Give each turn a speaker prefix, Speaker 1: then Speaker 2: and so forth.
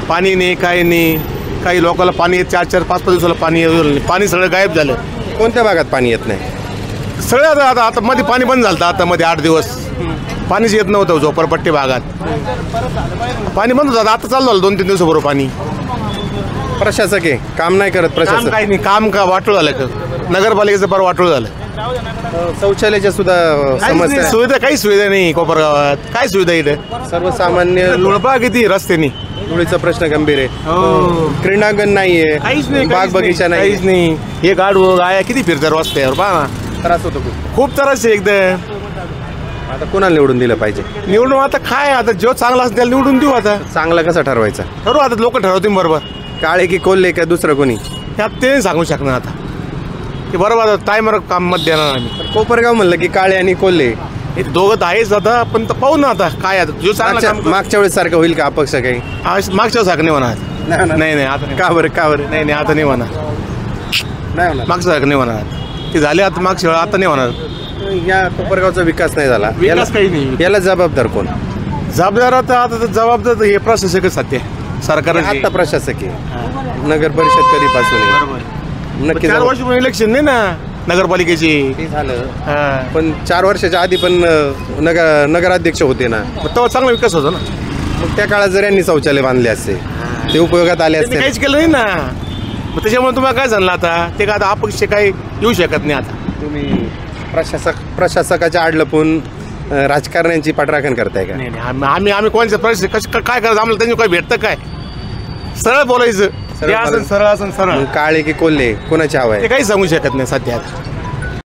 Speaker 1: पाणी नाही, काही नाही. काही लोकांना पाणी 4-4, 5-5 दिवसाला पाणी सगळं गायब झालं.
Speaker 2: कोणत्या भागात पाणी येत नाही?
Speaker 1: सगळं आता मध्ये पाणी बंद झालं. आता मध्ये 8 दिवस पाणीच येत नव्हतं झोपडपट्टी भागात. पाणी बंद होतं. आता चालू झालं 2-3 दिवसाबरोबर पाणी.
Speaker 2: प्रशासक आहे, काम नाही करत
Speaker 1: काम
Speaker 2: प्रशासक.
Speaker 1: काही नाही, काम का वाटोळ झालं का? नगरपालिकेचं फार वाटोळ झालं.
Speaker 2: शौचालयाच्या सुद्धा समस्या आहे.
Speaker 1: सुविधा काही सुविधा नाही कोपरगावात. काय सुविधा इथं?
Speaker 2: सर्वसामान्य
Speaker 1: लुळपा किती रस्त्यानी.
Speaker 2: धुळीचा प्रश्न गंभीर आहे.
Speaker 1: हो.
Speaker 2: क्रीडांगण नाहीये,
Speaker 1: काहीच नाही,
Speaker 2: बाग बगीचा नाही,
Speaker 1: काहीच नाही. हे गाडवं गाया किती फिरतात रस्त्यावर पहा ना.
Speaker 2: त्रास होतो खूप.
Speaker 1: खूप त्रास आहे एकदम.
Speaker 2: आता कोणाला निवडून दिलं पाहिजे?
Speaker 1: निवडून आता काय, आता जो चांगला असेल त्याला निवडून देऊ. आता
Speaker 2: चांगला कसा ठरवायचा?
Speaker 1: ठरवू आता, लोक ठरवतील बरोबर.
Speaker 2: काळे की कोल्हे का दुसरं कोणी?
Speaker 1: त्यात ते नाही सांगू शकणार आता. ते बरोबर आता टायमर काम मत देणार आम्ही.
Speaker 2: कोपरगाव म्हणलं की काळे आणि कोल्हे
Speaker 1: हे दोघं तर आहेच आता, पण पाहू ना आता काय. आता जो चांगला काम
Speaker 2: मागच्या वेळेस सारखं होईल का अपक्ष काही?
Speaker 1: मागच्या सारखं नाही म्हणा. नाही आता नाही.
Speaker 2: का बरं
Speaker 1: नाही आता नाही म्हणा.
Speaker 2: नाही होणार.
Speaker 1: मागच्या सारखं नाही म्हणा. ते झाले आता मागच्या वेळा, आता नाही होणार.
Speaker 2: या कोपरगावचा विकास नाही झाला.
Speaker 1: विकास काही नाही.
Speaker 2: याला जबाबदार कोण?
Speaker 1: जबाबदार आता जबाबदार हे प्रशासकच सध्या सरकार.
Speaker 2: आता प्रशासक आहे. नगर परिषद कधीपासून आहे? नक्की
Speaker 1: 4 वर्ष इलेक्शन नाही ना नगरपालिकेची.
Speaker 2: ते झालं,
Speaker 1: हा.
Speaker 2: पण 4 वर्षाच्या आधी पण नगराध्यक्ष होते ना.
Speaker 1: तेव्हा चांगला विकास होतो ना.
Speaker 2: मग त्या काळात जर यांनी शौचालय बांधले असते, ते उपयोगात आले
Speaker 1: त्यांनी
Speaker 2: असते.
Speaker 1: काहीच केलं नाही ना. मग त्याच्यामुळे तुम्हाला काय झालं आता, ते काय आता अपक्ष काही येऊ शकत नाही आता.
Speaker 2: तुम्ही प्रशासकाच्या आड लपून राजकारण्यांची पाठराखण करताय का?
Speaker 1: नाही आम्ही कोणत्या परिस्थिती काय करायचं आम्हाला त्यांनी काय भेटतं काय? सरळ बोलायचं.
Speaker 2: सरळ
Speaker 1: सरळ
Speaker 2: मग काळे की कोल्हे कोणाची हवा
Speaker 1: ते
Speaker 2: आहे?
Speaker 1: काही सांगू शकत नाही सध्या.